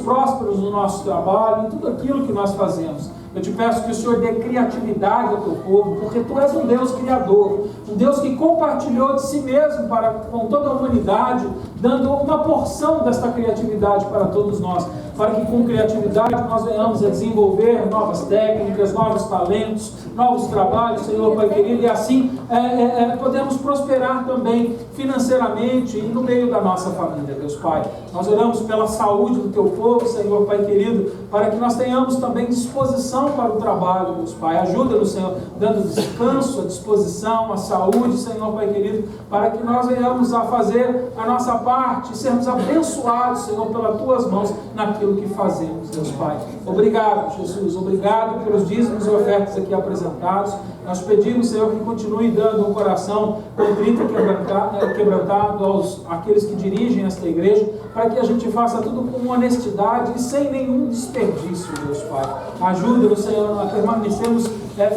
prósperos no nosso trabalho, em tudo aquilo que nós fazemos. Eu te peço que o Senhor dê criatividade ao teu povo, porque tu és um Deus criador, um Deus que compartilhou de si mesmo com toda a humanidade, dando uma porção desta criatividade para todos nós, para que com criatividade nós venhamos a desenvolver novas técnicas, novos talentos, novos trabalhos, Senhor Pai querido, e assim podemos prosperar também financeiramente e no meio da nossa família, Deus Pai. Nós oramos pela saúde do teu povo, Senhor Pai querido, para que nós tenhamos também disposição para o trabalho, Deus Pai. Ajuda-nos, Senhor, dando descanso, a disposição, a saúde, Senhor Pai querido, para que nós venhamos a fazer a nossa parte e sermos abençoados, Senhor, pelas tuas mãos naquilo que fazemos, Deus Pai. Obrigado, Jesus, obrigado pelos dízimos e ofertas aqui apresentados. Nós pedimos, Senhor, que continue dando um coração contrito e quebrantado àqueles que dirigem esta igreja, para que a gente faça tudo com honestidade e sem nenhum desperdício, Deus Pai. Ajuda-nos, Senhor, a permanecermos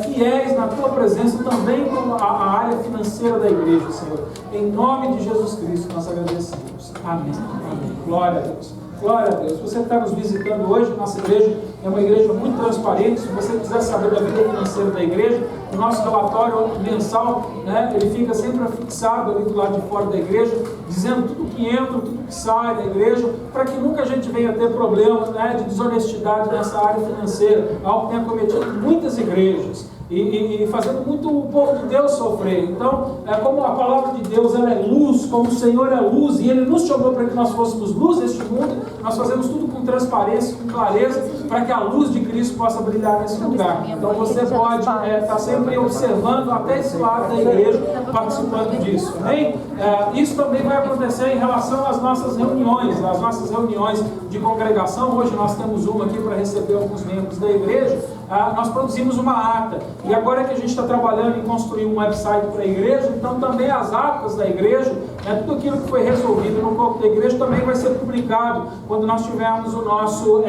fiéis na Tua presença, também com a área financeira da igreja, Senhor. Em nome de Jesus Cristo, nós agradecemos. Amém. Amém. Glória a Deus. Glória a Deus. Você que está nos visitando hoje, nossa igreja é uma igreja muito transparente. Se você quiser saber da vida financeira da igreja, o nosso relatório mensal, ele fica sempre afixado ali do lado de fora da igreja, dizendo tudo que entra, tudo que sai da igreja, para que nunca a gente venha ter problemas de desonestidade nessa área financeira, algo que tem acometido muitas igrejas. E fazendo muito o povo de Deus sofrer. Então, como a palavra de Deus ela é luz, como o Senhor é luz, e Ele nos chamou para que nós fôssemos luz deste mundo, nós fazemos tudo com transparência, com clareza, para que a luz de Cristo possa brilhar nesse lugar. Então você pode estar sempre observando até esse lado da igreja, participando disso. Amém? Isso também vai acontecer em relação às nossas reuniões de congregação. Hoje nós temos uma aqui para receber alguns membros da igreja. Nós produzimos uma ata, e agora que a gente está trabalhando em construir um website para a igreja, então também as atas da igreja, tudo aquilo que foi resolvido no corpo da igreja também vai ser publicado quando nós tivermos o nosso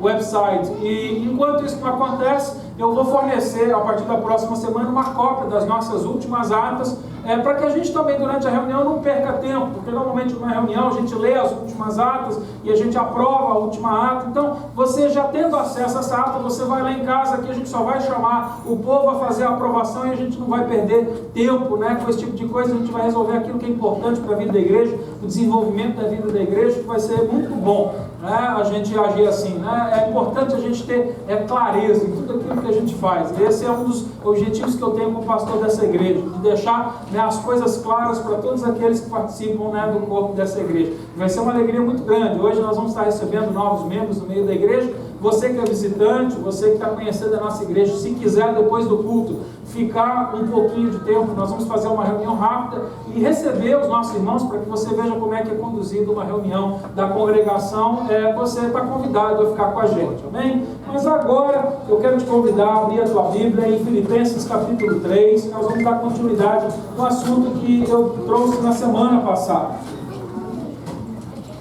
website. E enquanto isso não acontece, eu vou fornecer a partir da próxima semana uma cópia das nossas últimas atas, para que a gente também durante a reunião não perca tempo, porque normalmente numa reunião a gente lê as últimas atas e a gente aprova a última ata. Então você já tendo acesso a essa ata, você vai lá em casa, que a gente só vai chamar o povo a fazer a aprovação e a gente não vai perder tempo com esse tipo de coisa. A gente vai resolver aquilo que é importante para a vida da igreja, o desenvolvimento da vida da igreja, que vai ser muito bom a gente agir assim. É importante a gente ter clareza em tudo aquilo que a gente faz. Esse é um dos objetivos que eu tenho como pastor dessa igreja, de deixar as coisas claras para todos aqueles que participam do corpo dessa igreja. Vai ser uma alegria muito grande. Hoje nós vamos estar recebendo novos membros no meio da igreja. Você que é visitante, você que está conhecendo a nossa igreja, se quiser depois do culto ficar um pouquinho de tempo, nós vamos fazer uma reunião rápida e receber os nossos irmãos para que você veja como é que é conduzida uma reunião da congregação. Você está convidado a ficar com a gente, amém? Mas agora eu quero te convidar a abrir a tua Bíblia em Filipenses capítulo 3, nós vamos dar continuidade no assunto que eu trouxe na semana passada.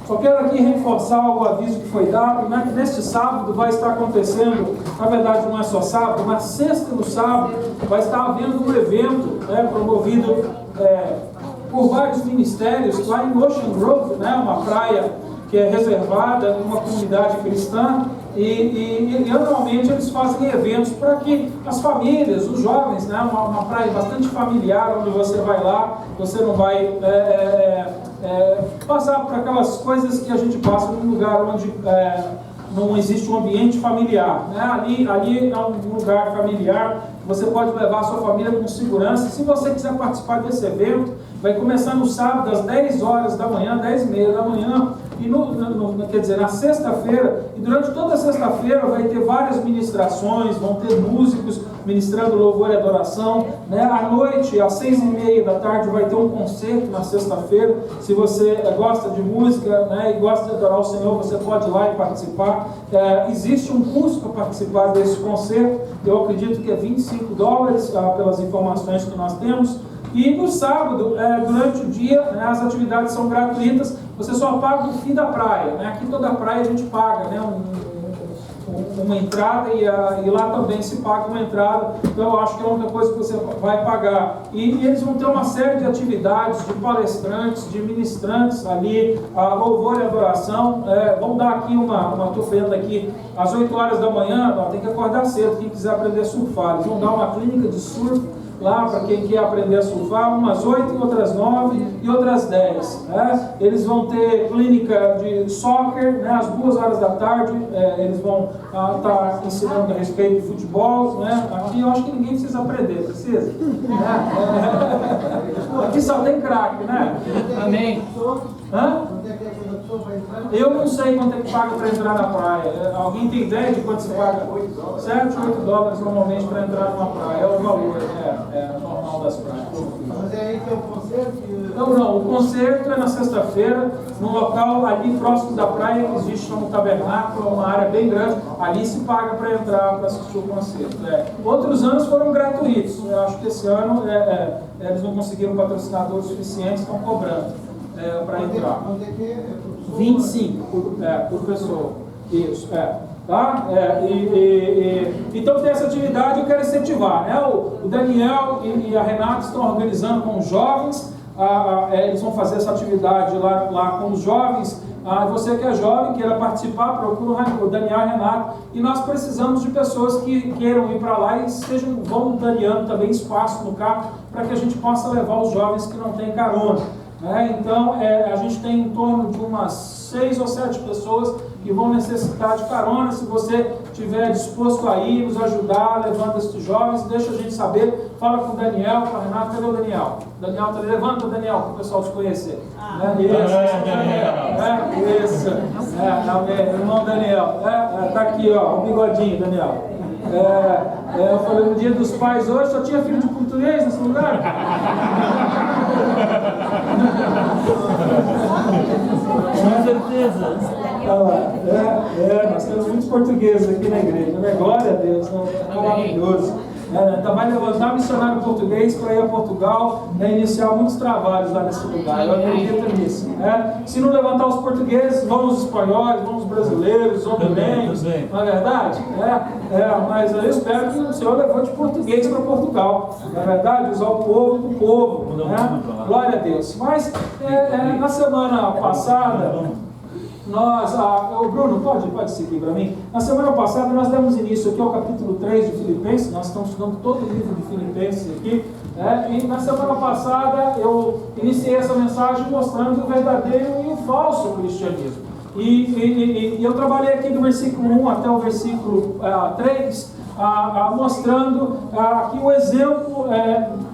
Só quero aqui reforçar o aviso que foi dado, que neste sábado vai estar acontecendo, na verdade não é só sábado, na sexta e no sábado vai estar havendo um evento promovido por vários ministérios lá em Ocean Grove, uma praia que é reservada numa comunidade cristã, e anualmente eles fazem eventos para que as famílias, os jovens, uma praia bastante familiar, onde você vai lá, você não vai passar por aquelas coisas que a gente passa num lugar onde não existe um ambiente familiar. Ali é um lugar familiar, você pode levar a sua família com segurança. Se você quiser participar desse evento, vai começar no sábado às 10 horas da manhã, 10h30 da manhã, e quer dizer, na sexta-feira, e durante toda a sexta-feira vai ter várias ministrações, vão ter músicos ministrando louvor e adoração, à noite, às 6h30 da tarde, vai ter um concerto na sexta-feira. Se você gosta de música e gosta de adorar o Senhor, você pode ir lá e participar. Existe um custo para participar desse concerto, eu acredito que é $25, pelas informações que nós temos. E no sábado, durante o dia, as atividades são gratuitas, você só paga o fim da praia. Aqui toda a praia a gente paga uma entrada e lá também se paga uma entrada. Então eu acho que é a única coisa que você vai pagar. E eles vão ter uma série de atividades, de palestrantes, de ministrantes ali, louvor e adoração. Vamos dar aqui estou vendo aqui, às 8 horas da manhã, tem que acordar cedo, quem quiser aprender a surfar. Eles vão dar uma clínica de surf lá para quem quer aprender a surfar, umas 8, outras 9 e outras 10. Eles vão ter clínica de soccer, às 2 horas da tarde, eles vão estar ensinando a respeito de futebol. Aqui eu acho que ninguém precisa aprender, precisa? Aqui só tem craque, né? Amém. Hã? Eu não sei quanto é que paga para entrar na praia. Alguém tem ideia de quanto se paga? 7, 8 dólares normalmente para entrar numa praia. É o valor normal das praias. Mas é aí que é o concerto? Não. O concerto é na sexta-feira, num local ali próximo da praia, que existe um tabernáculo, uma área bem grande. Ali se paga para entrar, para assistir o concerto. Outros anos foram gratuitos. Eu acho que esse ano eles não conseguiram patrocinadores suficientes, estão cobrando para entrar. 25 por pessoa. Isso, tá? Então tem essa atividade, eu quero incentivar, o Daniel e a Renata estão organizando com os jovens, eles vão fazer essa atividade lá com os jovens. Você que é jovem, queira participar, procura o Daniel e a Renata, e nós precisamos de pessoas que queiram ir para lá e estejam voluntariando também espaço no carro, para que a gente possa levar os jovens que não têm carona. Então, a gente tem em torno de umas 6 ou 7 pessoas que vão necessitar de carona. Se você estiver disposto a ir, nos ajudar, levando esses jovens, deixa a gente saber. Fala com o Daniel, com a Renata. Cadê o Daniel? Daniel, levanta o Daniel para o pessoal te conhecer. Isso. Irmão Daniel. Tá aqui, o bigodinho, Daniel. Eu falei no dia dos pais hoje, só tinha filho de português nesse lugar? Com certeza. Nós temos muitos portugueses aqui na igreja, né? Glória a Deus, é maravilhoso. Então vai levantar missionário português para ir a Portugal, iniciar muitos trabalhos lá nesse lugar. Eu acredito nisso. Se não levantar os portugueses, vão os espanhóis, vão os brasileiros, vão também. Não é verdade? Mas eu espero que o Senhor levante português para Portugal. Não é verdade? Usar o povo do povo. Glória a Deus. Mas na semana passada, o Bruno, pode seguir para mim? Na semana passada nós demos início aqui ao capítulo 3 de Filipenses. Nós estamos estudando todo o livro de Filipenses aqui. E na semana passada eu iniciei essa mensagem mostrando o verdadeiro e o falso cristianismo. E eu trabalhei aqui do versículo 1 até o versículo 3, mostrando aqui o exemplo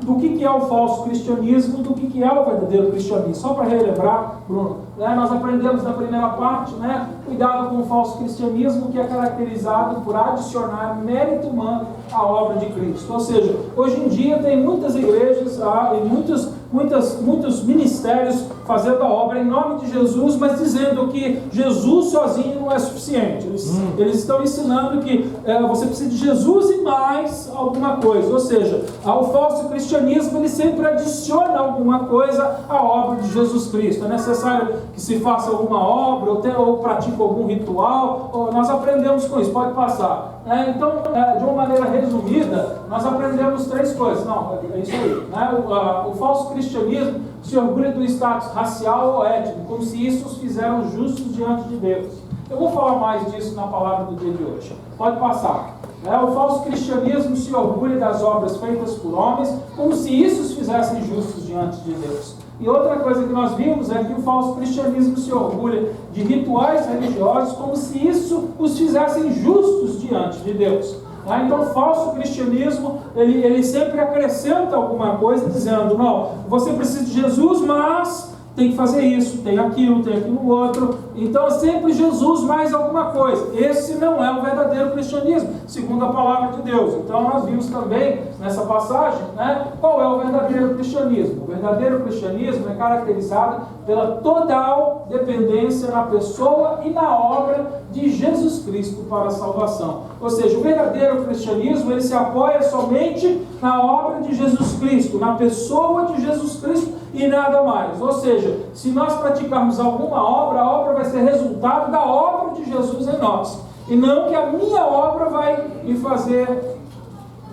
do que é o falso cristianismo, do que é o verdadeiro cristianismo. Só para relembrar, Bruno, nós aprendemos na primeira parte, cuidado com o falso cristianismo, que é caracterizado por adicionar mérito humano à obra de Cristo. Ou seja, hoje em dia tem muitas igrejas e muitos ministérios fazendo a obra em nome de Jesus, mas dizendo que Jesus sozinho não é suficiente. Eles estão ensinando que você precisa de Jesus e mais alguma coisa. Ou seja, o falso cristianismo ele sempre adiciona alguma coisa à obra de Jesus Cristo. É necessário que se faça alguma obra ou pratique algum ritual. Nós aprendemos com isso, pode passar. Então, de uma maneira resumida, nós aprendemos 3 coisas. Não, é isso aí. O falso cristianismo se orgulha do status racial ou étnico, como se isso os fizeram justos diante de Deus. Eu vou falar mais disso na palavra do dia de hoje. Pode passar. O falso cristianismo se orgulha das obras feitas por homens, como se isso os fizessem justos diante de Deus. E outra coisa que nós vimos é que o falso cristianismo se orgulha de rituais religiosos, como se isso os fizessem justos diante de Deus. Então o falso cristianismo, ele sempre acrescenta alguma coisa, dizendo, não, você precisa de Jesus, mas tem que fazer isso, tem aquilo outro. Então é sempre Jesus mais alguma coisa. Esse não é o verdadeiro cristianismo, segundo a palavra de Deus. Então nós vimos também nessa passagem, qual é o verdadeiro cristianismo. O verdadeiro cristianismo é caracterizado pela total dependência na pessoa e na obra de Jesus Cristo para a salvação. Ou seja, o verdadeiro cristianismo ele se apoia somente na obra de Jesus Cristo, na pessoa de Jesus Cristo e nada mais. Ou seja, se nós praticarmos alguma obra, a obra vai ser resultado da obra de Jesus em nós. E não que a minha obra vai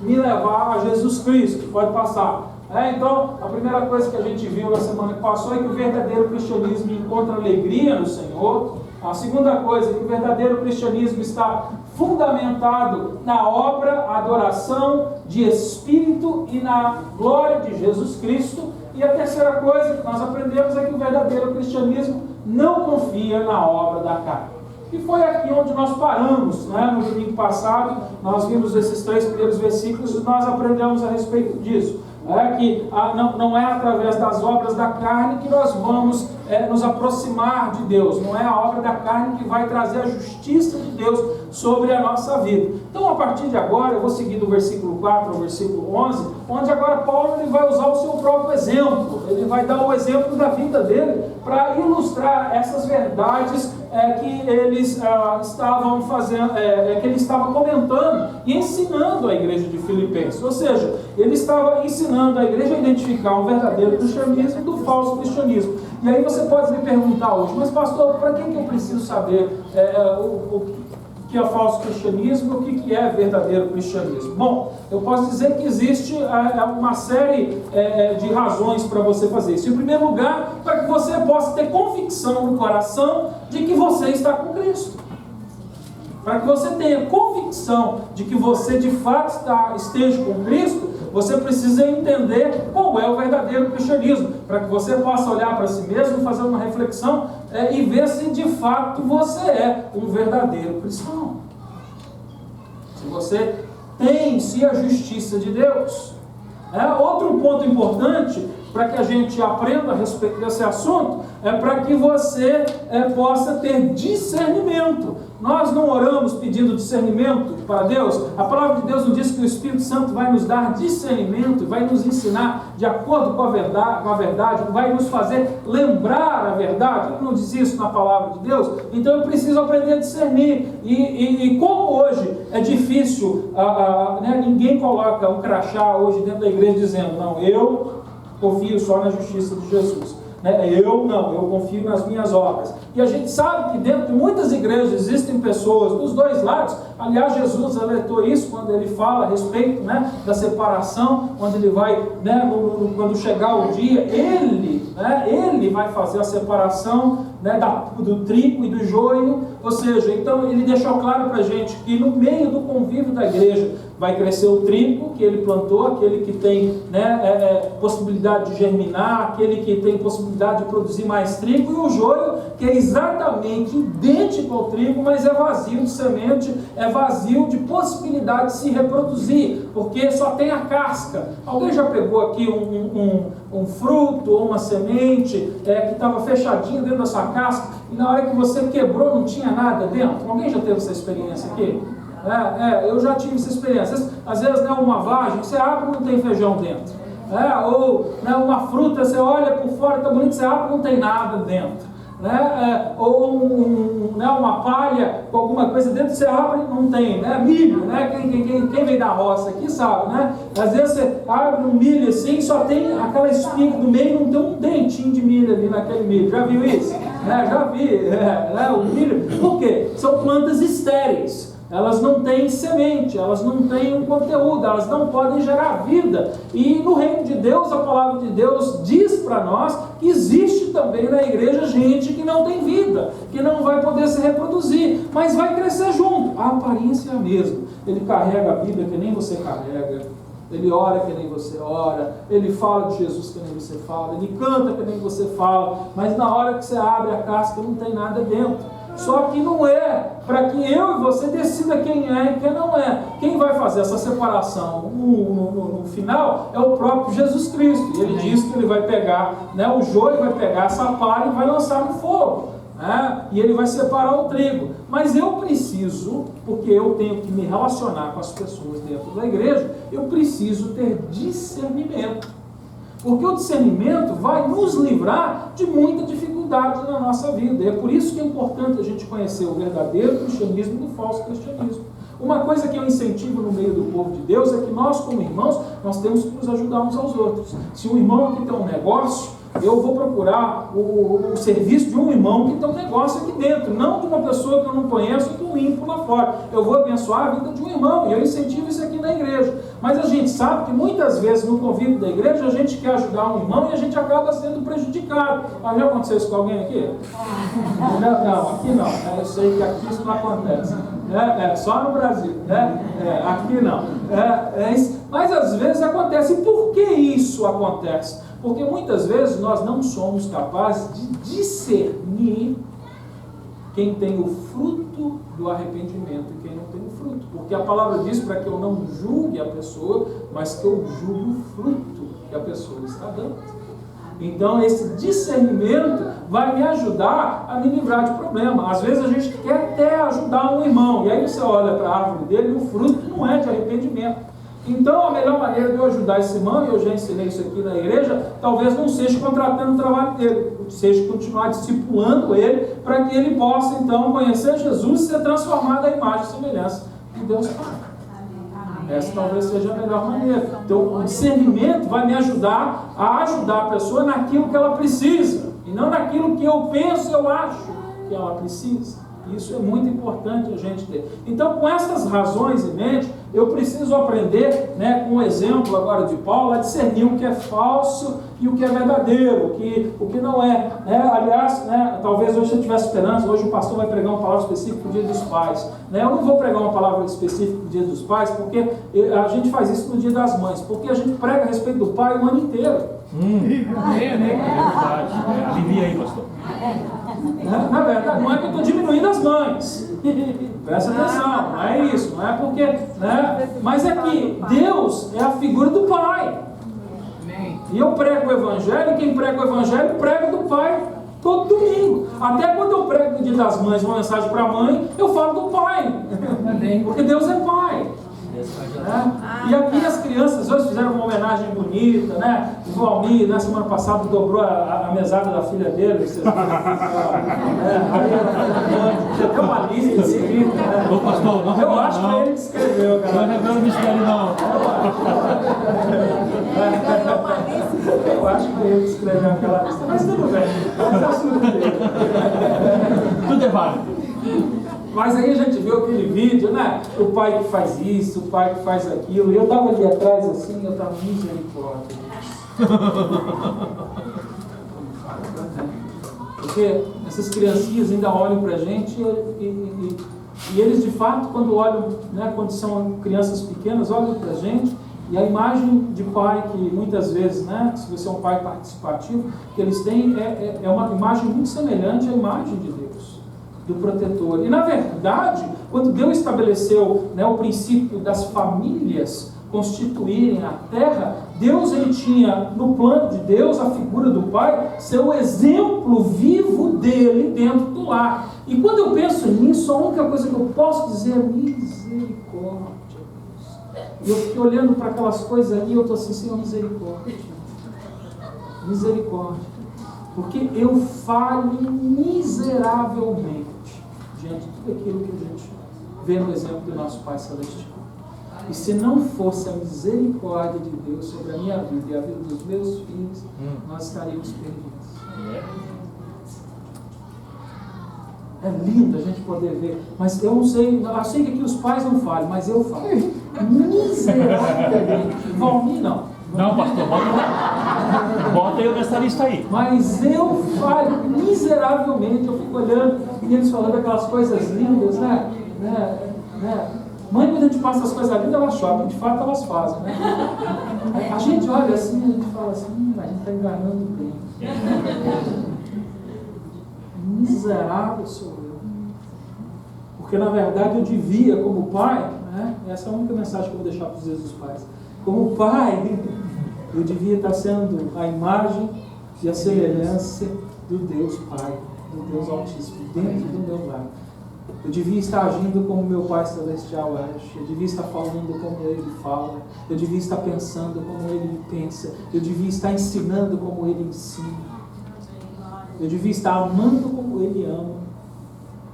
me levar a Jesus Cristo. Pode passar. Então, a primeira coisa que a gente viu na semana que passou é que o verdadeiro cristianismo encontra alegria no Senhor. A segunda coisa é que o verdadeiro cristianismo está fundamentado na obra, adoração de Espírito e na glória de Jesus Cristo. E a terceira coisa que nós aprendemos é que o verdadeiro cristianismo não confia na obra da carne. E foi aqui onde nós paramos, no domingo passado. Nós vimos esses 3 primeiros versículos e nós aprendemos a respeito disso. Que não é através das obras da carne que nós vamos nos aproximar de Deus. Não é a obra da carne que vai trazer a justiça de Deus sobre a nossa vida. Então, a partir de agora, eu vou seguir do versículo 4 ao versículo 11, onde agora Paulo ele vai usar o seu próprio exemplo. Ele vai dar o exemplo da vida dele para ilustrar essas verdades que eles estavam fazendo, que ele estava comentando e ensinando à igreja de Filipenses. Ou seja, ele estava ensinando a igreja a identificar o verdadeiro cristianismo do falso cristianismo. E aí você pode me perguntar hoje, mas pastor, para que eu preciso saber o que é falso cristianismo e o que é verdadeiro cristianismo? Bom, eu posso dizer que existe uma série de razões para você fazer isso. Em primeiro lugar, para que você possa ter convicção no coração de que você está com Cristo. Para que você tenha convicção de que você de fato esteja com Cristo, você precisa entender qual é o verdadeiro cristianismo, para que você possa olhar para si mesmo, fazer uma reflexão e ver se de fato você é um verdadeiro cristão. Se você tem em si a justiça de Deus. Outro ponto importante para que a gente aprenda a respeito desse assunto é para que você possa ter discernimento. Nós não oramos pedindo discernimento para Deus. A palavra de Deus nos diz que o Espírito Santo vai nos dar discernimento, vai nos ensinar de acordo com a verdade, vai nos fazer lembrar a verdade. Ele não diz isso na palavra de Deus. Então eu preciso aprender a discernir. E como hoje é difícil, ninguém coloca um crachá hoje dentro da igreja dizendo, não, eu confio só na justiça de Jesus. Eu não, eu confio nas minhas obras. E a gente sabe que dentro de muitas igrejas existem pessoas dos dois lados. Aliás, Jesus alertou isso quando ele fala a respeito da separação, quando ele vai, quando chegar o dia, ele vai fazer a separação do trigo e do joio. Ou seja, então ele deixou claro para a gente que no meio do convívio da igreja vai crescer o trigo que ele plantou, aquele que tem possibilidade de germinar, aquele que tem possibilidade de produzir mais trigo, e o joio, que é exatamente idêntico ao trigo, mas é vazio de semente, é vazio de possibilidade de se reproduzir, porque só tem a casca. Alguém já pegou aqui um fruto ou uma semente que estava fechadinho dentro da sua casca, e na hora que você quebrou não tinha nada dentro? Alguém já teve essa experiência aqui? Eu já tive essa experiência. Às vezes, uma vagem, você abre e não tem feijão dentro. Ou uma fruta, você olha por fora, está bonito, você abre e não tem nada dentro. Ou uma palha com alguma coisa dentro, você abre e não tem. Milho, quem vem da roça aqui sabe. Às vezes você abre um milho assim, só tem aquela espiga do meio, não tem um dentinho de milho ali naquele milho. Já viu isso? Já vi. O milho. Por quê? São plantas estéreis. Elas não têm semente, elas não têm um conteúdo, elas não podem gerar vida. E no reino de Deus, a palavra de Deus diz para nós que existe também na igreja gente que não tem vida, que não vai poder se reproduzir, mas vai crescer junto. A aparência é a mesma. Ele carrega a Bíblia que nem você carrega, ele ora que nem você ora, ele fala de Jesus que nem você fala, ele canta que nem você fala, mas na hora que você abre a casca não tem nada dentro. Só que não é para que eu e você decida quem é e quem não é. Quem vai fazer essa separação no final é o próprio Jesus Cristo. E ele diz que ele vai pegar, o joio vai pegar essa palha e vai lançar no fogo. E ele vai separar o trigo. Mas eu preciso, porque eu tenho que me relacionar com as pessoas dentro da igreja, eu preciso ter discernimento. Porque o discernimento vai nos livrar de muita dificuldade na nossa vida. E é por isso que é importante a gente conhecer o verdadeiro cristianismo do falso cristianismo. Uma coisa que eu incentivo no meio do povo de Deus é que nós, como irmãos, nós temos que nos ajudar uns aos outros. Se um irmão aqui tem um negócio, eu vou procurar o serviço de um irmão que tem um negócio aqui dentro, não de uma pessoa que eu não conheço, de um ímpio lá fora. Eu vou abençoar a vida de um irmão, e eu incentivo isso aqui na igreja. Mas a gente sabe que muitas vezes no convívio da igreja a gente quer ajudar um irmão e a gente acaba sendo prejudicado. Já aconteceu isso com alguém aqui? Não, aqui não. Eu sei que aqui isso não acontece. Só no Brasil. Aqui não. Mas às vezes acontece. E por que isso acontece? Porque muitas vezes nós não somos capazes de discernir quem tem o fruto do arrependimento e quem não tem o fruto. Porque a palavra diz para que eu não julgue a pessoa, mas que eu julgue o fruto que a pessoa está dando. Então esse discernimento vai me ajudar a me livrar de problema. Às vezes a gente quer até ajudar um irmão, e aí você olha para a árvore dele e o fruto não é de arrependimento. Então a melhor maneira de eu ajudar esse irmão, e eu já ensinei isso aqui na igreja, talvez não seja contratando o trabalho dele, seja continuar discipulando ele, para que ele possa então conhecer Jesus e ser transformado à imagem e semelhança de Deus Pai. Essa talvez seja a melhor maneira. Então o discernimento vai me ajudar a ajudar a pessoa naquilo que ela precisa, e não naquilo que eu penso, eu acho que ela precisa. Isso é muito importante a gente ter. Então, com essas razões em mente, eu preciso aprender, com o exemplo agora de Paulo, a discernir o que é falso e o que é verdadeiro, o que não é. Aliás, talvez hoje você tivesse esperança, hoje o pastor vai pregar uma palavra específica para o Dia dos Pais. Eu não vou pregar uma palavra específica para o Dia dos Pais, porque a gente faz isso no Dia das Mães, porque a gente prega a respeito do pai o ano inteiro. É verdade. Alivia aí, pastor. Na verdade, não é que eu estou diminuindo as mães. Presta atenção, não é isso, não é porque. Mas é que Deus é a figura do Pai. E eu prego o Evangelho, e quem prega o Evangelho prega do Pai todo domingo. Até quando eu prego no Dia das Mães uma mensagem para a mãe, eu falo do Pai. Porque Deus é Pai. E aqui as crianças hoje fizeram uma homenagem bonita, O Valmir, na semana passada, dobrou a mesada da filha dele. Vocês tinha até uma lista escrita. Ô pastor, não Eu acho que ele que escreveu, cara. Não revela o mistério, não. Eu acho que ele que escreveu aquela lista. Mas tudo bem. Mas é assunto dele. Tudo é válido. Mas aí a gente viu aquele vídeo, O pai que faz isso, o pai que faz aquilo. E eu estava ali atrás assim, eu estava misericórdia. Porque essas criancinhas ainda olham para a gente e eles de fato, quando olham, quando são crianças pequenas, olham para a gente. E a imagem de pai que muitas vezes, se você é um pai participativo, que eles têm é uma imagem muito semelhante à imagem de Deus, do protetor. E na verdade, quando Deus estabeleceu o princípio das famílias constituírem a terra, Deus ele tinha no plano de Deus a figura do pai ser o exemplo vivo dele dentro do lar. E quando eu penso nisso, a única coisa que eu posso dizer é misericórdia. E eu fiquei olhando para aquelas coisas ali e eu estou assim, Senhor, misericórdia. Misericórdia. Porque eu falho miseravelmente diante de tudo aquilo que a gente vê no exemplo do nosso Pai Celestial. E se não fosse a misericórdia de Deus sobre a minha vida e a vida dos meus filhos, nós estaríamos perdidos. É lindo a gente poder ver, mas eu sei que aqui os pais não falham, mas eu falo. Miseravelmente. Valmir não. Não, pastor, bota eu nessa lista aí. Mas eu falho miseravelmente, eu fico olhando e eles falando aquelas coisas lindas, Mãe, quando a gente passa as coisas lindas, elas choram, de fato elas fazem, A gente olha assim, a gente fala assim, a gente está enganando bem. Miserável sou eu. Porque na verdade eu devia, como pai, essa é a única mensagem que eu vou deixar para os dias dos pais. Como pai, eu devia estar sendo a imagem e a semelhança do Deus Pai, do Deus Altíssimo, dentro do meu lar. Eu devia estar agindo como meu Pai Celestial age, eu devia estar falando como Ele fala, eu devia estar pensando como Ele pensa, eu devia estar ensinando como Ele ensina, eu devia estar amando como Ele ama,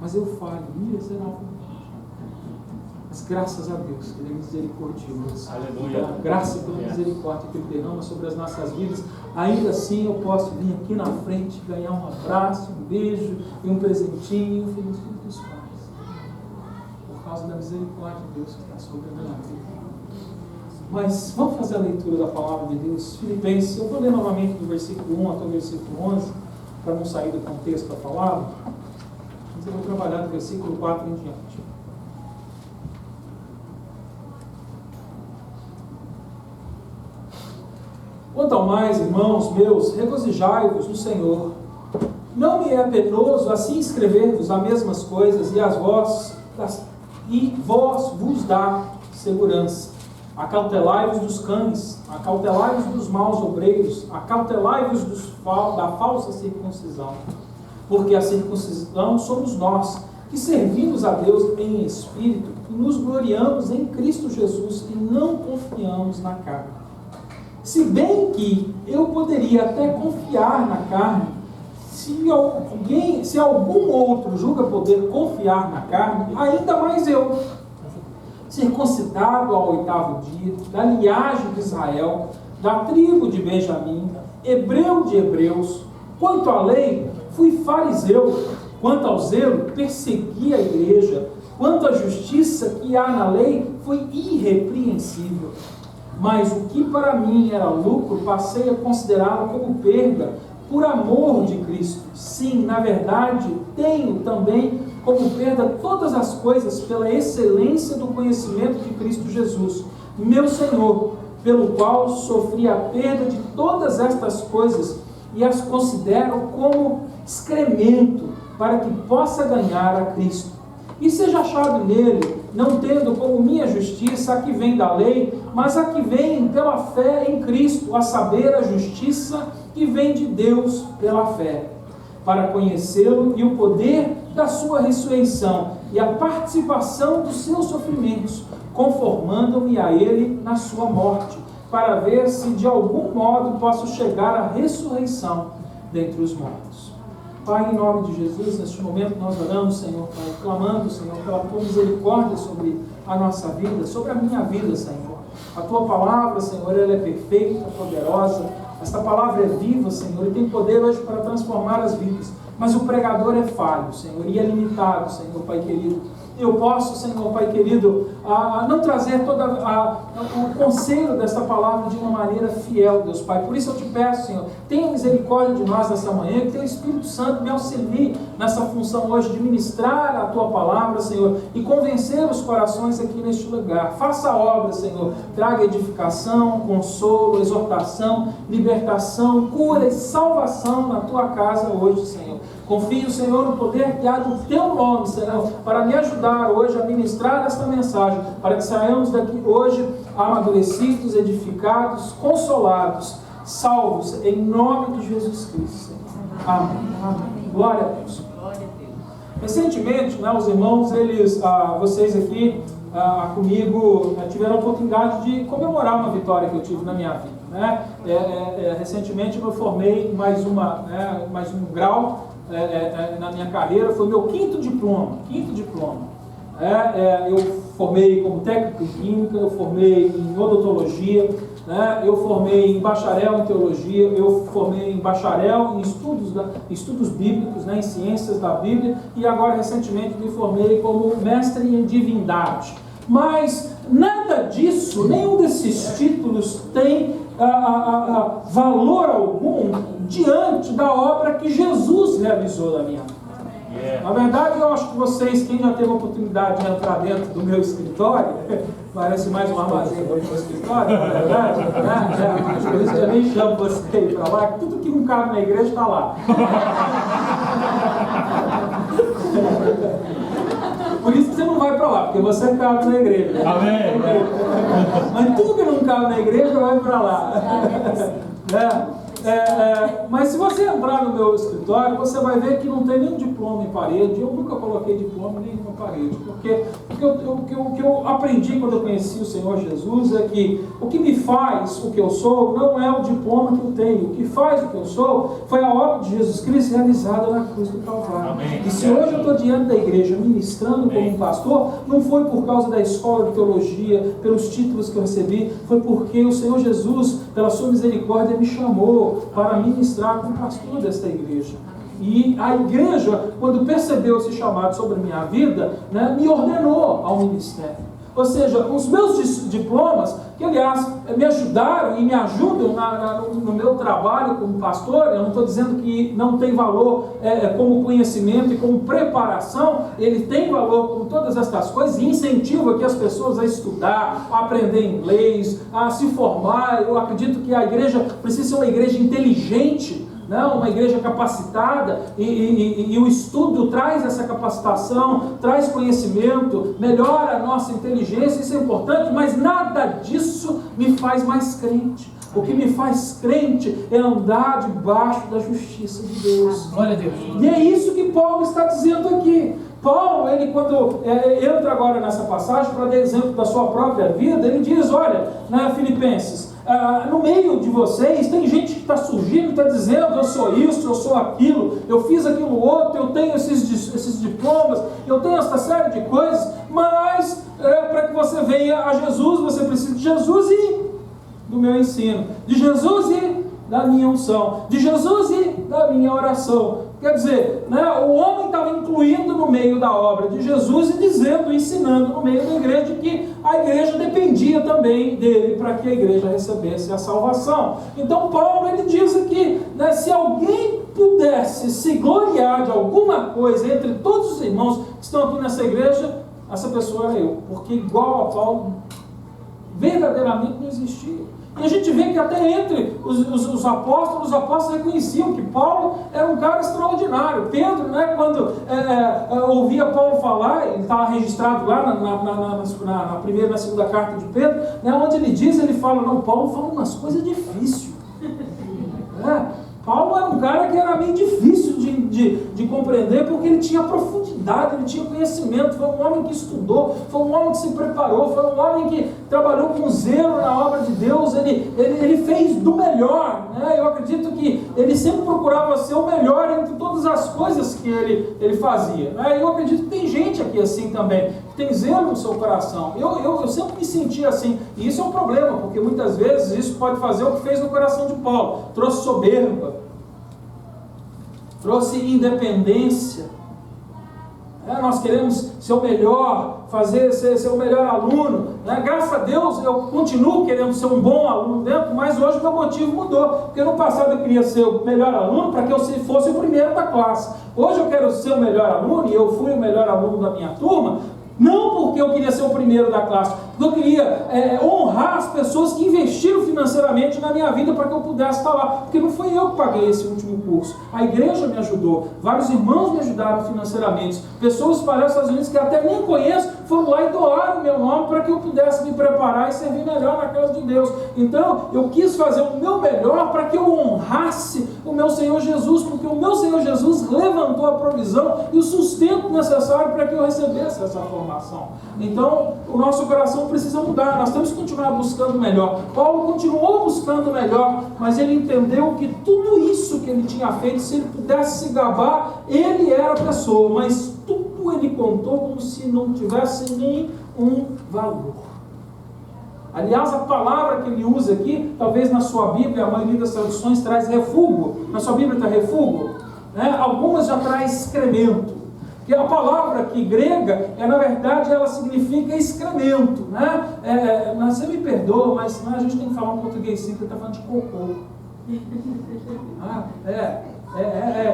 mas eu falho miseravelmente. Mas graças a Deus, Ele é misericordioso. Aleluia. Pela graça e pela misericórdia que Ele derrama sobre as nossas vidas, ainda assim eu posso vir aqui na frente, ganhar um abraço, um beijo e um presentinho, um feliz dia dos pais. Por causa da misericórdia de Deus que está sobre a minha vida. Mas vamos fazer a leitura da palavra de Deus. Filipenses, eu vou ler novamente do versículo 1 até o versículo 11, para não sair do contexto da palavra. Mas eu vou trabalhar do versículo 4 em diante. Quanto ao mais, irmãos meus, regozijai-vos no Senhor. Não me é penoso assim escrever-vos as mesmas coisas, e vós vos dá segurança. Acautelai-vos dos cães, acautelai-vos dos maus obreiros, acautelai-vos da falsa circuncisão. Porque a circuncisão somos nós, que servimos a Deus em espírito e nos gloriamos em Cristo Jesus e não confiamos na carne. Se bem que eu poderia até confiar na carne, se algum outro julga poder confiar na carne, ainda mais eu, circuncidado ao 8º dia, da linhagem de Israel, da tribo de Benjamim, hebreu de hebreus, quanto à lei, fui fariseu, quanto ao zelo, persegui a igreja, quanto à justiça que há na lei, fui irrepreensível. Mas o que para mim era lucro, passei a considerá-lo como perda, por amor de Cristo. Sim, na verdade, tenho também como perda todas as coisas pela excelência do conhecimento de Cristo Jesus, meu Senhor, pelo qual sofri a perda de todas estas coisas e as considero como excremento, para que possa ganhar a Cristo. E seja achado nele, não tendo como minha justiça a que vem da lei, mas a que vem pela fé em Cristo, a saber, a justiça que vem de Deus pela fé, para conhecê-lo e o poder da sua ressurreição e a participação dos seus sofrimentos, conformando-me a ele na sua morte, para ver se de algum modo posso chegar à ressurreição dentre os mortos. Pai, em nome de Jesus, neste momento nós oramos, Senhor, Pai, clamando, Senhor, pela Tua misericórdia sobre a nossa vida, sobre a minha vida, Senhor. A Tua palavra, Senhor, ela é perfeita, poderosa. Esta palavra é viva, Senhor, e tem poder hoje para transformar as vidas. Mas o pregador é falho, Senhor, e é limitado, Senhor, Pai querido. Eu posso, Senhor, Pai querido, não trazer todo o conselho desta palavra de uma maneira fiel, Deus Pai. Por isso eu te peço, Senhor, tenha misericórdia de nós nessa manhã, que Teu Espírito Santo me auxilie nessa função hoje de ministrar a Tua palavra, Senhor, e convencer os corações aqui neste lugar. Faça a obra, Senhor, traga edificação, consolo, exortação, libertação, cura e salvação na Tua casa hoje, Senhor. Confio, Senhor, no poder que há do Teu nome, Senhor, para me ajudar hoje a ministrar esta mensagem, para que saiamos daqui hoje amadurecidos, edificados, consolados, salvos, em nome de Jesus Cristo, Senhor. Amém. Amém. Glória a Deus. Recentemente, os irmãos, vocês aqui comigo tiveram a oportunidade de comemorar uma vitória que eu tive na minha vida. Recentemente eu formei mais um grau na minha carreira, foi meu quinto diploma. Eu formei como técnico em química, eu formei em odontologia, eu formei em bacharel em teologia, eu formei em bacharel em estudos bíblicos, em ciências da Bíblia, e agora recentemente me formei como mestre em divindade. Mas nada disso, nenhum desses títulos tem valor algum diante da obra que Jesus realizou na minha vida. Na verdade, eu acho que vocês, quem já teve a oportunidade de entrar dentro do meu escritório, parece mais um armazém do meu escritório, na verdade, mas por isso eu nem chamo você para lá, que tudo que não cabe na igreja está lá. Por isso que você não vai para lá, porque você cabe na igreja. Amém. Mas tudo que não cabe na igreja vai para lá. Mas se você entrar no meu escritório, você vai ver que não tem nenhum diploma em parede. Eu nunca coloquei diploma nem numa parede, porque o que eu aprendi quando eu conheci o Senhor Jesus é que o que me faz o que eu sou não é o diploma que eu tenho. O que faz o que eu sou foi a obra de Jesus Cristo realizada na cruz do Calvário. Amém. E se hoje eu estou diante da igreja ministrando como um pastor, não foi por causa da escola de teologia, pelos títulos que eu recebi, foi porque o Senhor Jesus, pela sua misericórdia, me chamou para ministrar como pastor desta igreja. E a igreja, quando percebeu esse chamado sobre a minha vida, né, me ordenou ao ministério. Ou seja, os meus diplomas, que aliás me ajudaram e me ajudam no meu trabalho como pastor, eu não estou dizendo que não tem valor como conhecimento e como preparação, ele tem valor com todas estas coisas e incentiva aqui as pessoas a estudar, a aprender inglês, a se formar. Eu acredito que a igreja precisa ser uma igreja inteligente, não, uma igreja capacitada, e o estudo traz essa capacitação, traz conhecimento, melhora a nossa inteligência, isso é importante, mas nada disso me faz mais crente. O que me faz crente é andar debaixo da justiça de Deus. Glória a Deus. E é isso que Paulo está dizendo aqui. Paulo, ele quando entra agora nessa passagem, para dar exemplo da sua própria vida, ele diz, olha, na Filipenses, no meio de vocês tem gente que está surgindo, está dizendo, eu sou isso, eu sou aquilo, eu fiz aquilo outro, eu tenho esses diplomas, eu tenho essa série de coisas, mas para que você venha a Jesus, você precisa de Jesus e do meu ensino, de Jesus e da minha unção, de Jesus e da minha oração. Quer dizer, né, o homem estava incluindo no meio da obra de Jesus e dizendo, ensinando no meio da igreja que a igreja dependia também dele para que a igreja recebesse a salvação. Então Paulo ele diz aqui, né, se alguém pudesse se gloriar de alguma coisa entre todos os irmãos que estão aqui nessa igreja, essa pessoa era eu, porque igual a Paulo verdadeiramente não existia. E a gente vê que até entre os apóstolos reconheciam que Paulo era um cara extraordinário. Pedro, né, quando ouvia Paulo falar, ele estava registrado lá na primeira e na segunda carta de Pedro, né, onde ele fala, não, Paulo fala umas coisas difíceis. Paulo era um cara que era meio difícil de compreender, porque ele tinha profundidade, ele tinha conhecimento, foi um homem que estudou, foi um homem que se preparou, foi um homem que trabalhou com zelo na obra de Deus, ele fez do melhor, né? Eu acredito que ele sempre procurava ser o melhor entre todas as coisas que ele fazia, né? Eu acredito que tem gente aqui assim também, que tem zelo no seu coração. Eu sempre me senti assim, e isso é um problema, porque muitas vezes isso pode fazer o que fez no coração de Paulo, trouxe soberba, trouxe independência. Nós queremos ser o melhor, ser o melhor aluno, né? Graças a Deus eu continuo querendo ser um bom aluno dentro, mas hoje o meu motivo mudou, porque no passado eu queria ser o melhor aluno para que eu fosse o primeiro da classe. Hoje eu quero ser o melhor aluno, e eu fui o melhor aluno da minha turma, não porque eu queria ser o primeiro da classe, porque eu queria honrar as pessoas que investiram financeiramente na minha vida para que eu pudesse estar lá, porque não foi eu que paguei esse último curso, a igreja me ajudou, vários irmãos me ajudaram financeiramente, pessoas espalhadas nos Estados Unidos que até nem conheço, foram lá e doaram o meu nome para que eu pudesse me preparar e servir melhor na casa de Deus. Então eu quis fazer o meu melhor para que eu honrasse o meu Senhor Jesus, porque o meu Senhor Jesus levantou a provisão e o sustento necessário para que eu recebesse essa formação. Então o nosso coração precisa mudar, nós temos que continuar buscando o melhor. Paulo continuou buscando o melhor, mas ele entendeu que tudo isso que ele tinha feito, se ele pudesse se gabar, ele era a pessoa, mas tudo ele contou como se não tivesse nenhum valor. Aliás, a palavra que ele usa aqui, talvez na sua Bíblia, a maioria das traduções traz refúgio. Na sua Bíblia está refúgio, né? Algumas já traz excremento. Que a palavra aqui grega, na verdade, ela significa excremento, né? Você me perdoa, mas a gente tem que falar um português simples, ele está falando de cocô.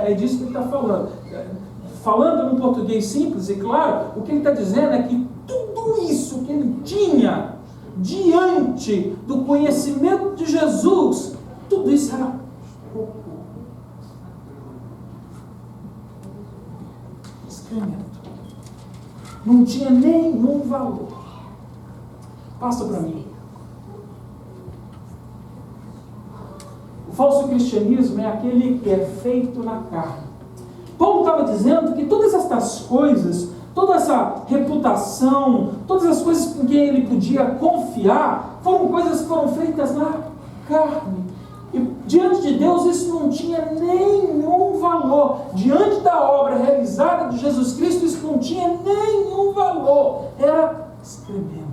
É disso que ele está falando. Falando no português simples e claro, o que ele está dizendo é que tudo isso que ele tinha diante do conhecimento de Jesus, tudo isso era cocô. Excremento. Não tinha nenhum valor. Passa para mim. O falso cristianismo é aquele que é feito na carne. Paulo estava dizendo que todas essas coisas, toda essa reputação, todas as coisas com quem ele podia confiar, foram coisas que foram feitas na carne. E diante de Deus isso não tinha nenhum valor. Diante da obra realizada de Jesus Cristo, isso não tinha nenhum valor. Era excremento.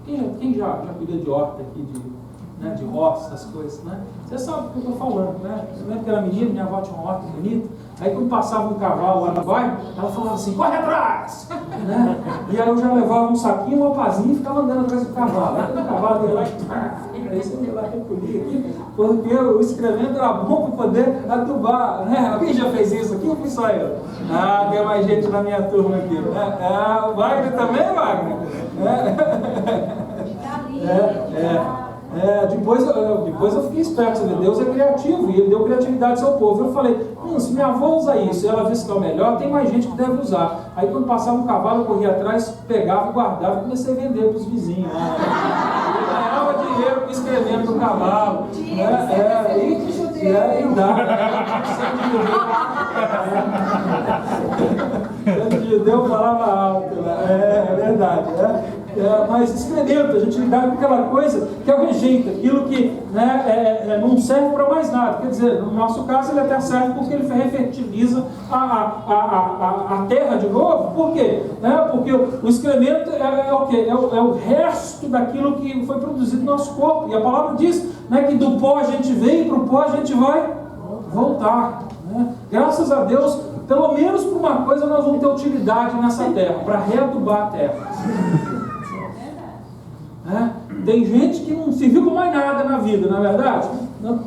Quem já cuidou de horta aqui, de roça, essas coisas, né? Você sabe o que eu estou falando, né? Eu lembro que era menina, minha avó tinha uma horta bonita. Aí quando passava um cavalo lá no bairro, ela falava assim, corre atrás! Né? E aí eu já levava um saquinho, uma pazinha e ficava andando atrás do cavalo. Aí quando o cavalo ia lá, aí você ia lá recolher aqui, porque o excremento era bom para poder adubar, né? Alguém já fez isso aqui ou fui só eu? Ah, tem mais gente na minha turma aqui. Né? Ah, o Wagner também, Wagner? Depois eu fiquei esperto, sabe? Deus é criativo e Ele deu criatividade ao seu povo. Eu falei, se minha avó usa isso e ela vê que é o melhor, tem mais gente que deve usar. Aí quando passava um cavalo, eu corria atrás, pegava e guardava e comecei a vender para os vizinhos. Eu ganhava dinheiro com escrevendo do cavalo. E Deus falava alto. É verdade. Mas excremento, a gente lidar com aquela coisa que é o rejeito, aquilo que não serve para mais nada. Quer dizer, no nosso caso ele até serve porque ele refertiliza a terra de novo. Por quê? Porque o excremento é o quê? É o resto daquilo que foi produzido no nosso corpo. E a palavra diz que do pó a gente veio e para o pó a gente vai voltar. Graças a Deus, pelo menos por uma coisa nós vamos ter utilidade nessa terra, para readubar a terra. Tem gente que não serviu para mais nada na vida, não é verdade?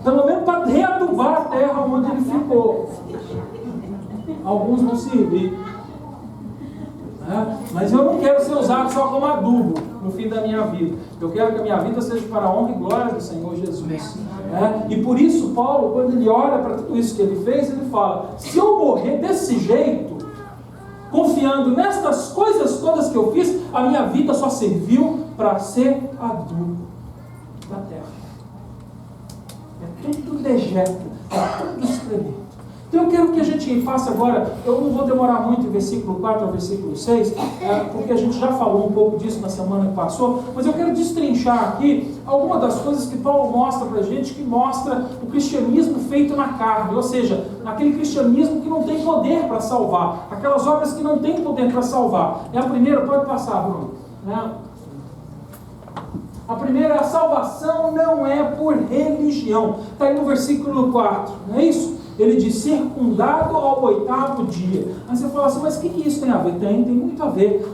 Pelo menos para readubar a terra onde ele ficou. Alguns vão servir. Mas eu não quero ser usado só como adubo no fim da minha vida. Eu quero que a minha vida seja para a honra e glória do Senhor Jesus. E por isso Paulo, quando ele olha para tudo isso que ele fez, ele fala, se eu morrer desse jeito, confiando nestas coisas todas que eu fiz, a minha vida só serviu para ser adubo da terra. É tudo dejeto, é tudo excremento. Então eu quero que a gente faça agora, eu não vou demorar muito em versículo 4 ao versículo 6, porque a gente já falou um pouco disso na semana que passou, mas eu quero destrinchar aqui algumas das coisas que Paulo mostra para a gente, que mostra o cristianismo feito na carne, ou seja, aquele cristianismo que não tem poder para salvar, aquelas obras que não têm poder para salvar. E a primeira, pode passar, Bruno. A primeira, a salvação não é por religião. Está aí no versículo 4, não é isso? Ele diz, circundado ao 8º dia. Aí você fala assim, mas o que isso tem a ver? Tem muito a ver.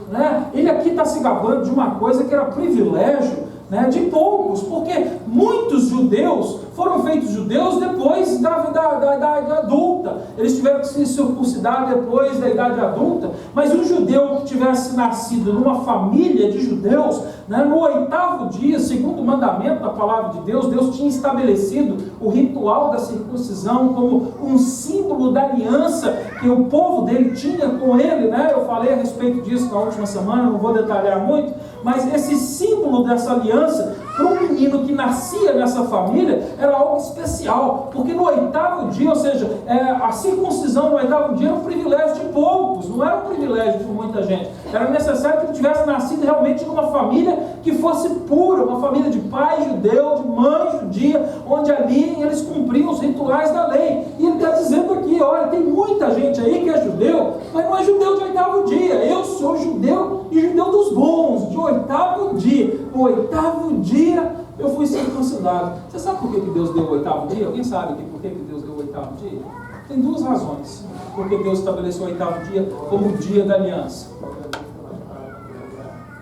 Ele aqui está se gabando de uma coisa que era privilégio de poucos, porque muitos judeus foram feitos judeus depois da idade adulta. Eles tiveram que se circuncidar depois da idade adulta, mas um judeu que tivesse nascido numa família de judeus, no 8º dia, segundo o mandamento da palavra de Deus, Deus tinha estabelecido o ritual da circuncisão como um símbolo da aliança que o povo dele tinha com ele. Eu falei a respeito disso na última semana, não vou detalhar muito, mas esse símbolo dessa aliança, para um menino que nascia nessa família, era algo especial, porque no 8º dia, ou seja, a circuncisão no 8º dia era um privilégio de poucos, não era um privilégio de muita gente. Era necessário que ele tivesse nascido realmente numa família que fosse pura, uma família de pai judeu, de mãe judia, onde ali eles cumpriam os rituais da lei. E ele está dizendo aqui, olha, tem muita gente aí que é judeu, mas não é judeu de 8º dia. Eu sou judeu e judeu dos bons, de 8º dia. No 8º dia eu fui circuncidado. Você sabe por que Deus deu o 8º dia? Alguém sabe aqui por que Deus deu o 8º dia? Tem duas razões. Porque Deus estabeleceu o 8º dia como o dia da aliança.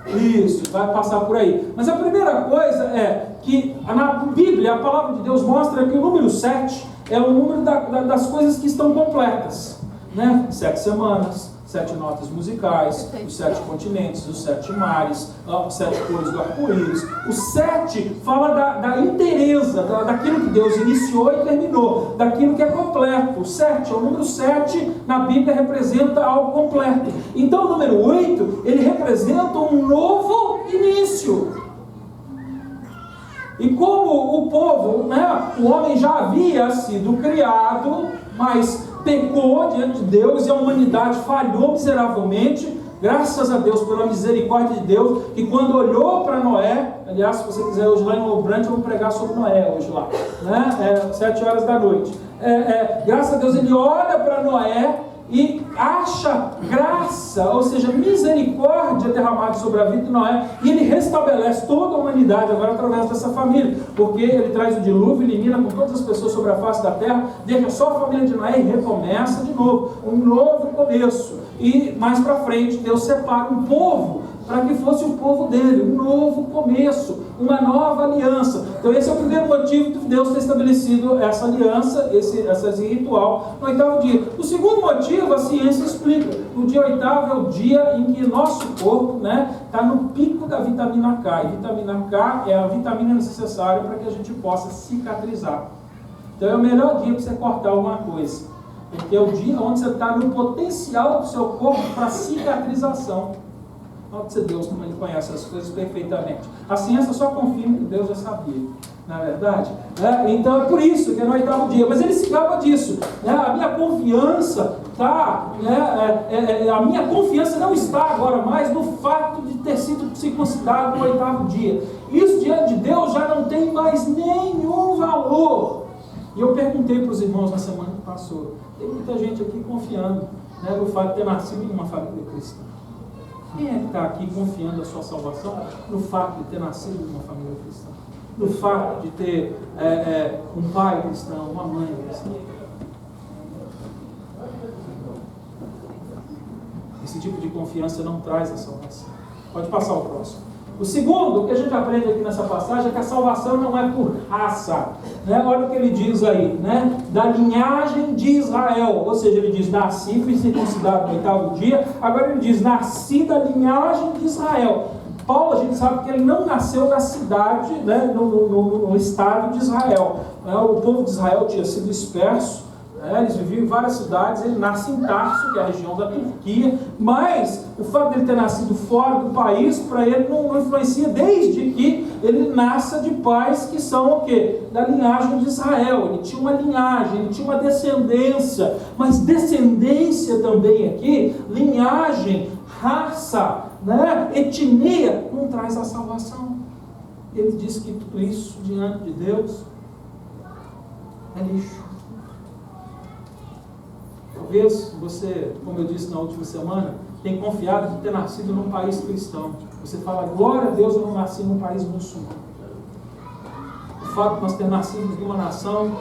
Isso, vai passar por aí. Mas a primeira coisa é que na Bíblia, a palavra de Deus mostra que o número 7 é o número das coisas que estão completas. 7 semanas, 7 notas musicais, os 7 continentes, os 7 mares, os 7 cores do arco-íris. O 7 fala da inteireza, daquilo que Deus iniciou e terminou, daquilo que é completo. O 7, o número 7 na Bíblia representa algo completo. Então o número 8, ele representa um novo início. E como o povo, né? O homem já havia sido criado, mas pecou diante de Deus e a humanidade falhou miseravelmente. Graças a Deus pela misericórdia de Deus, que quando olhou para Noé, aliás, se você quiser hoje lá em Novo Branco, eu vou pregar sobre Noé hoje lá, né? 7 horas da noite. Graças a Deus ele olha para Noé e acha graça, ou seja, misericórdia derramada sobre a vida de Noé, e ele restabelece toda a humanidade agora através dessa família, porque ele traz o dilúvio, elimina com todas as pessoas sobre a face da terra, deixa só a família de Noé e recomeça de novo, um novo começo. E mais para frente Deus separa um povo para que fosse o povo dele, um novo começo, uma nova aliança. Então esse é o primeiro motivo de Deus ter estabelecido essa aliança, esse ritual no 8º dia. O segundo motivo a ciência explica. O dia 8º é o dia em que nosso corpo está no pico da vitamina K. E vitamina K é a vitamina necessária para que a gente possa cicatrizar. Então é o melhor dia para você cortar alguma coisa, porque é o dia onde você está no potencial do seu corpo para cicatrização. Olha que Deus, como ele conhece as coisas perfeitamente. A ciência só confirma que Deus já sabia, na verdade. Então é por isso que é no 8º dia. Mas ele se gaba disso. A minha confiança a minha confiança não está agora mais no fato de ter sido circuncidado no 8º dia. Isso diante de Deus já não tem mais nenhum valor. E eu perguntei para os irmãos na semana que passou. Tem muita gente aqui confiando no fato de ter nascido em uma família cristã. Quem é que está aqui confiando a sua salvação no fato de ter nascido em uma família cristã? No fato de ter um pai cristão, uma mãe cristã? Esse tipo de confiança não traz a salvação. Pode passar o próximo. O segundo, que a gente aprende aqui nessa passagem, é que a salvação não é por raça. Olha o que ele diz aí, da linhagem de Israel. Ou seja, ele diz, nasci, fui circuncidado no 8º dia. Agora ele diz, nasci da linhagem de Israel. Paulo, a gente sabe que ele não nasceu na cidade, no estado de Israel. O povo de Israel tinha sido disperso. Eles viviam em várias cidades. Ele nasce em Tarso, que é a região da Turquia, mas o fato de ele ter nascido fora do país, para ele não influencia, desde que ele nasça de pais que são o quê? Da linhagem de Israel. Ele tinha uma linhagem, ele tinha uma descendência, mas descendência também aqui, linhagem, raça, etnia, não traz a salvação. Ele diz que tudo isso diante de Deus é lixo. Talvez você, como eu disse na última semana, tenha confiado de ter nascido num país cristão. Você fala, glória a Deus, eu não nasci num país muçulmano. O fato de nós ter nascido numa nação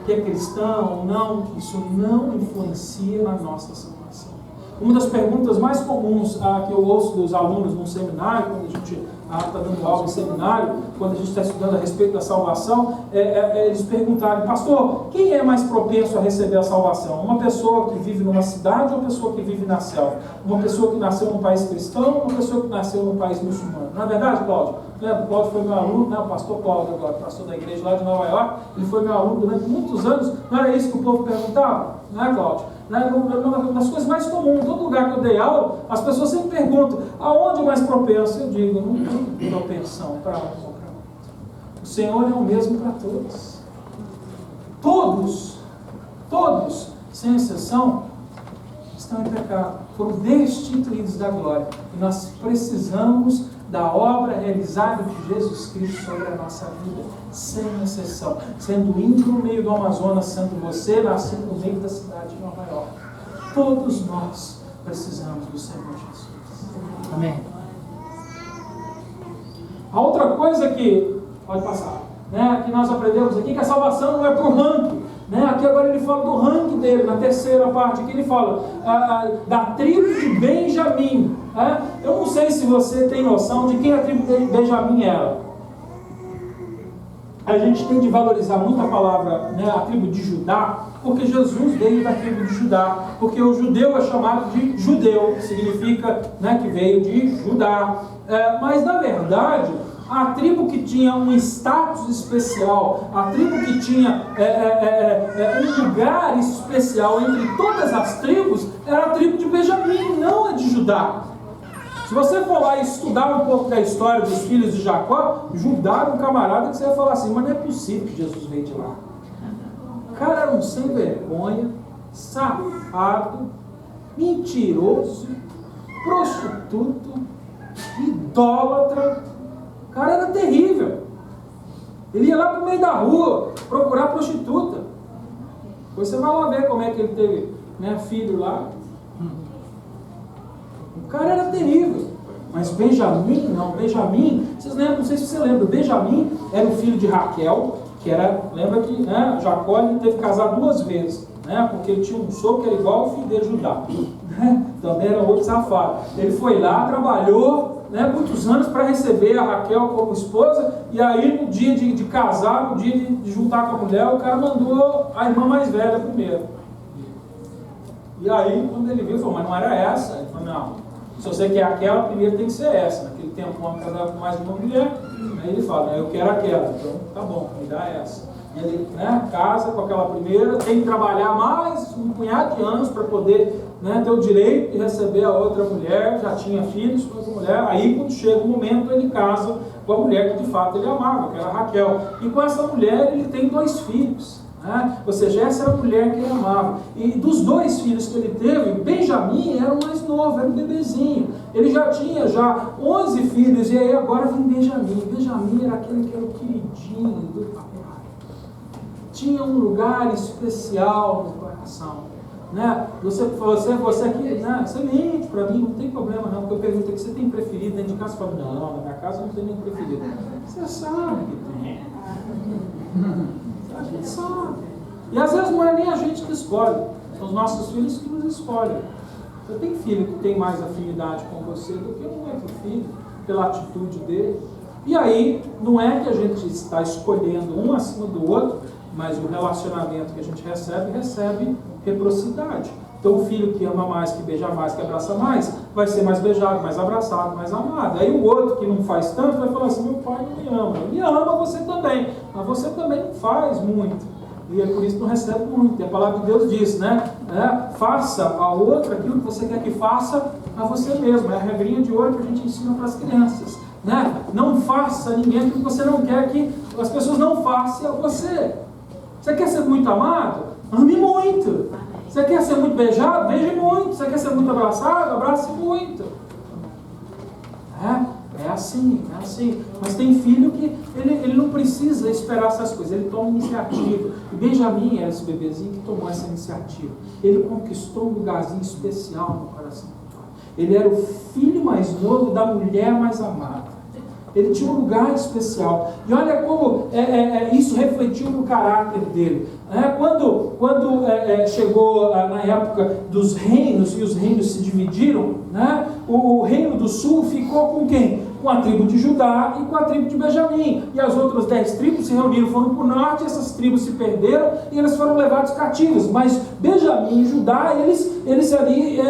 que é cristã ou não, isso não influencia na nossa salvação. Uma das perguntas mais comuns que eu ouço dos alunos num seminário, quando a gente está dando aula em seminário, quando a gente está estudando a respeito da salvação, eles perguntaram, pastor, quem é mais propenso a receber a salvação? Uma pessoa que vive numa cidade ou uma pessoa que vive na selva? Uma pessoa que nasceu num país cristão ou uma pessoa que nasceu num país muçulmano? Não é verdade, Cláudio? O Cláudio foi meu aluno, o pastor Cláudio agora, pastor da igreja lá de Nova York, ele foi meu aluno durante muitos anos. Não era isso que o povo perguntava? Não é, Cláudio? Uma das coisas mais comuns, em todo lugar que eu dei aula, as pessoas sempre perguntam, aonde é mais propenso? Eu digo, não tem propensão para um ou para outro. O Senhor é o mesmo para todos. Todos, sem exceção, estão em pecado, foram destituídos da glória. E nós precisamos da obra realizada de Jesus Cristo sobre a nossa vida, sem exceção. Sendo índio no meio do Amazonas, sendo você nascido no meio da cidade de Nova York. Todos nós precisamos do Senhor Jesus. Amém. A outra coisa que, pode passar, que nós aprendemos aqui, que a salvação não é por ranking. Aqui agora ele fala do ranking dele, na terceira parte, aqui ele fala da tribo de Benjamim. Eu não sei se você tem noção de quem a tribo de Benjamim era. A gente tem de valorizar muito a palavra, a tribo de Judá, porque Jesus veio da tribo de Judá, porque o judeu é chamado de judeu, que significa que veio de Judá. Mas na verdade, a tribo que tinha um status especial, a tribo que tinha um lugar especial entre todas as tribos, era a tribo de Benjamim, não a de Judá. Se você for lá e estudar um pouco da história dos filhos de Jacó, Judá era um camarada que você ia falar assim, mas não é possível que Jesus veio de lá. O cara era um sem vergonha, safado, mentiroso, prostituto, idólatra. O cara era terrível. Ele ia lá pro meio da rua procurar prostituta. Depois você vai lá ver como é que ele teve, né, filho lá. O cara era terrível. Mas Benjamim, não, Benjamim, vocês lembram, não sei se você lembra, Benjamim era o filho de Raquel, que era, lembra que, né, Jacó ele teve que casar 2 vezes, né, porque ele tinha um sogro que era igual ao filho dele, Judá, né, também era outro safado. Ele foi lá, trabalhou, né, muitos anos para receber a Raquel como esposa, e aí no dia de casar, no dia de juntar com a mulher, o cara mandou a irmã mais velha primeiro. E aí, quando ele viu, falou, mas não era essa? Ele falou, não. Se você quer aquela, primeiro tem que ser essa. Naquele tempo, um homem casava com mais de uma mulher. Aí ele fala, eu quero aquela. Então, tá bom, me dá essa. E ele, né, casa com aquela primeira, tem que trabalhar mais um punhado de anos para poder, né, ter o direito de receber a outra mulher. Já tinha filhos com essa mulher. Aí, quando chega o momento, ele casa com a mulher que de fato ele amava, que era Raquel. E com essa mulher, ele tem 2 filhos. Ou seja, essa era a mulher que ele amava. E dos 2 filhos que ele teve, Benjamim era o mais novo, era um bebezinho. Ele já tinha 11 filhos, e aí agora vem Benjamim. Benjamim era aquele que era o queridinho do papai. Tinha um lugar especial no coração. Né? Você aqui, né? Você mente para mim, não tem problema não, porque eu pergunto que você tem preferido dentro de casa, você fala, não, na minha casa não tem nenhum preferido. Você sabe que tem. A gente sabe. E às vezes não é nem a gente que escolhe, são os nossos filhos que nos escolhem. Você tem filho que tem mais afinidade com você do que um outro filho, pela atitude dele. E aí, não é que a gente está escolhendo um acima do outro, mas o relacionamento que a gente recebe reciprocidade. Então o filho que ama mais, que beija mais, que abraça mais, vai ser mais beijado, mais abraçado, mais amado. Aí o outro que não faz tanto vai falar assim, meu pai não me ama. Ele ama você também, mas você também não faz muito. E é por isso que não recebe muito. E a palavra de Deus diz, né? Faça a outro aquilo que você quer que faça a você mesmo. É a regrinha de ouro que a gente ensina para as crianças. Né? Não faça a ninguém aquilo que você não quer que as pessoas não façam a você. Você quer ser muito amado? Ame muito. Você quer ser muito beijado? Beije muito. Você quer ser muito abraçado? Abrace muito. É assim. Mas tem filho que ele não precisa esperar essas coisas, ele toma iniciativa. E Benjamim era esse bebezinho que tomou essa iniciativa. Ele conquistou um lugarzinho especial no coração do pai. Ele era o filho mais novo da mulher mais amada. Ele tinha um lugar especial. E olha como isso refletiu no caráter dele. Quando chegou na época dos reinos, e os reinos se dividiram, né? O reino do sul ficou com quem? Com a tribo de Judá e com a tribo de Benjamim. E as outras 10 tribos se reuniram, foram para o norte, essas tribos se perderam e eles foram levados cativos. Mas Benjamim e Judá, eles ali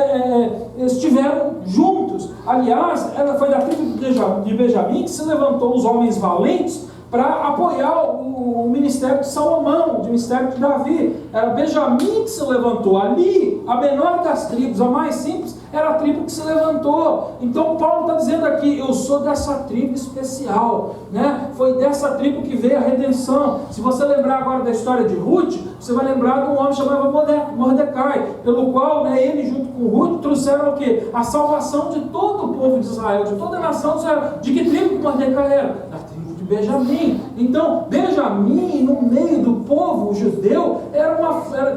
estiveram juntos. Aliás, foi da tribo de Benjamim que se levantou os homens valentes para apoiar o ministério de Salomão, o ministério de Davi. Era Benjamim que se levantou. Ali, a menor das tribos, a mais simples, era a tribo que se levantou. Então Paulo está dizendo aqui, eu sou dessa tribo especial, né? Foi dessa tribo que veio a redenção. Se você lembrar agora da história de Ruth, você vai lembrar de um homem chamado Mordecai, pelo qual, né, ele junto com Ruth trouxeram o quê? A salvação de todo o povo de Israel, de toda a nação de Israel. De que tribo que Mordecai era? Da tribo de Benjamim. Então Benjamim, no meio do povo judeu,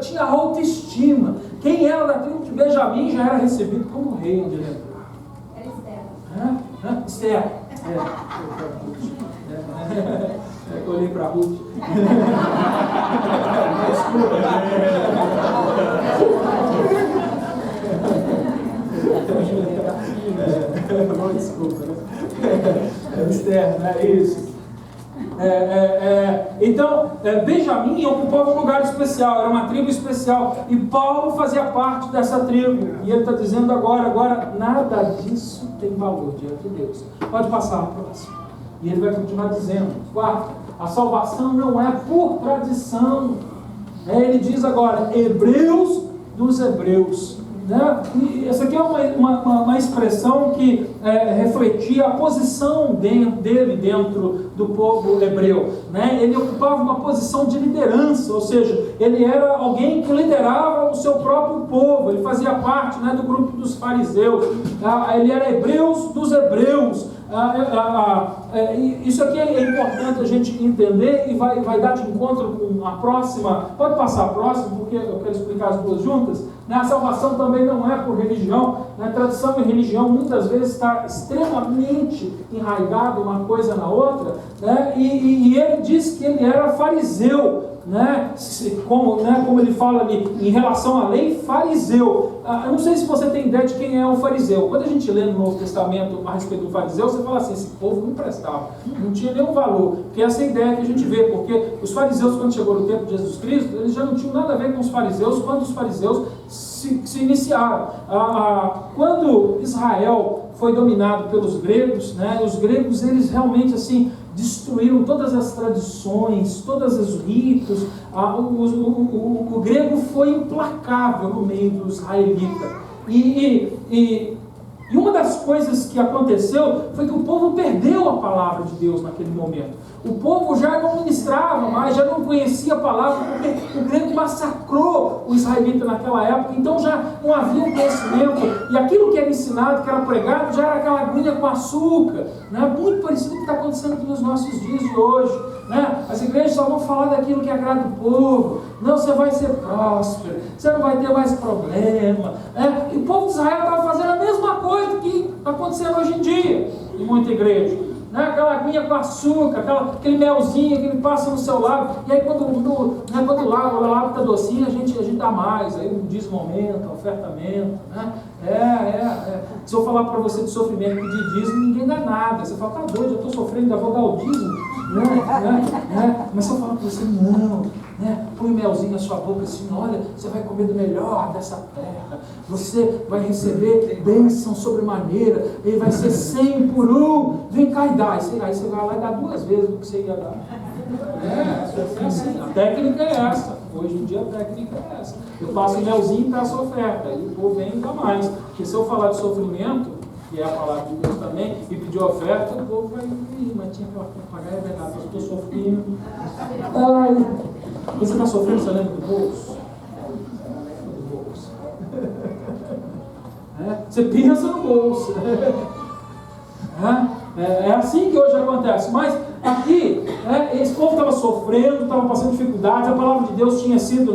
tinha autoestima. Quem era da tribo de Benjamim já era recebido como rei onde ele entrava. Era Esther. Esther. Eu olhei para Ruth. Desculpa. Esther, não é isso. Então, Benjamim ocupava um lugar especial, era uma tribo especial, e Paulo fazia parte dessa tribo, e ele está dizendo agora, nada disso tem valor diante de Deus. Pode passar a próxima. E ele vai continuar dizendo, 4, a salvação não é por tradição. Ele diz agora, Hebreus dos Hebreus. né? E essa aqui é uma expressão que refletia a posição dele dentro do povo hebreu, né? Ele ocupava uma posição de liderança, ou seja, ele era alguém que liderava o seu próprio povo, ele fazia parte, né, do grupo dos fariseus, ele era hebreus dos hebreus. Isso aqui é importante a gente entender e vai dar de encontro com a próxima. Pode passar a próxima, porque eu quero explicar as duas juntas. A salvação também não é por religião. Tradição e religião muitas vezes está extremamente enraizado uma coisa na outra, né? E ele diz que ele era fariseu, né? Como ele fala ali em relação à lei, fariseu. Eu não sei se você tem ideia de quem é o fariseu. Quando a gente lê no Novo Testamento a respeito do fariseu, você fala assim: esse povo não prestava, não tinha nenhum valor, porque essa é a ideia que a gente vê, porque os fariseus, quando chegou no tempo de Jesus Cristo, eles já não tinham nada a ver com os fariseus quando os fariseus se iniciaram. Quando Israel foi dominado pelos gregos, né, os gregos, eles realmente assim destruíram todas as tradições, todos os ritos. O grego foi implacável no meio do israelita. E uma das coisas que aconteceu foi que o povo perdeu a palavra de Deus naquele momento. O povo já não ministrava mais, já não conhecia a palavra, porque o grego massacrou o israelita naquela época, então já não havia um conhecimento, e aquilo que era ensinado, que era pregado, já era aquela aguinha com açúcar, né? Muito parecido com o que está acontecendo nos nossos dias de hoje, né? As igrejas só vão falar daquilo que agrada o povo. Não, você vai ser próspero, você não vai ter mais problema, né? E o povo de Israel estava fazendo a mesma coisa que está acontecendo hoje em dia em muita igreja. Aquela aguinha com açúcar, aquele melzinho que ele passa no seu lábio, e aí quando o lábio está docinho, a gente dá mais, aí um dízimo aumenta, ofertamento, né? Se eu falar para você de sofrimento e de dízimo, ninguém dá nada. Você fala: tá doido, eu estou sofrendo, ainda vou dar o dízimo, né? Mas se eu falar para você: não, né? Põe melzinho na sua boca assim, olha, você vai comer do melhor dessa terra, você vai receber bênção sobremaneira, ele vai ser 100 por 1, vem cá e dá. Aí você vai lá e dá 2 vezes do que você ia dar. É assim, a técnica é essa. Hoje em dia a técnica é essa. Eu passo o melzinho e peço oferta, e o povo vem e dá mais. Porque se eu falar de sofrimento, que é a palavra de Deus também, e pedir oferta, o povo vai vir, mas tinha que pagar, é verdade, mas eu estou sofrendo. Você está sofrendo, você lembra do bolso? Do bolso. Você pensa no bolso. É assim que hoje acontece. Mas aqui, esse povo estava sofrendo, estava passando dificuldades, a palavra de Deus tinha sido,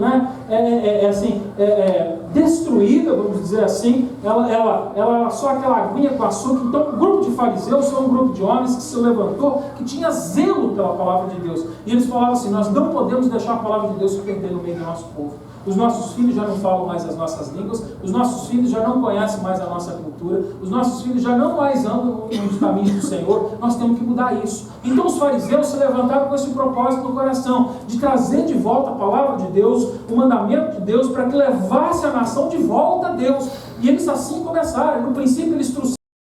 destruída, vamos dizer assim. Ela era só aquela aguinha com açúcar. Então, o grupo de fariseus foi um grupo de homens que se levantou, que tinha zelo pela palavra de Deus. E eles falavam assim: nós não podemos deixar a palavra de Deus se perder no meio do nosso povo. Os nossos filhos já não falam mais as nossas línguas, os nossos filhos já não conhecem mais a nossa cultura, os nossos filhos já não mais andam nos caminhos do Senhor. Nós temos que mudar isso. Então os fariseus se levantaram com esse propósito no coração, de trazer de volta a palavra de Deus, o mandamento de Deus, para que levasse a nação de volta a Deus. E eles assim começaram. No princípio eles trouxeram